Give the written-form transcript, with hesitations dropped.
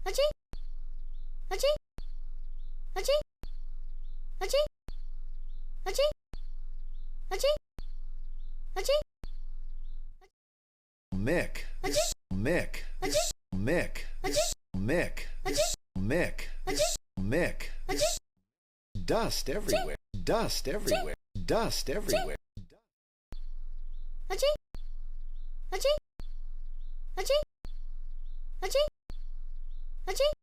Achoo! Achoo! Achoo! Achoo! Achoo! Achoo! Achoo! Mick, Mick, Mick, Mick, Mick, Mick. Dust everywhere, dust everywhere, dust everywhere. Achoo! Achoo! Achoo! Achoo! Achoo!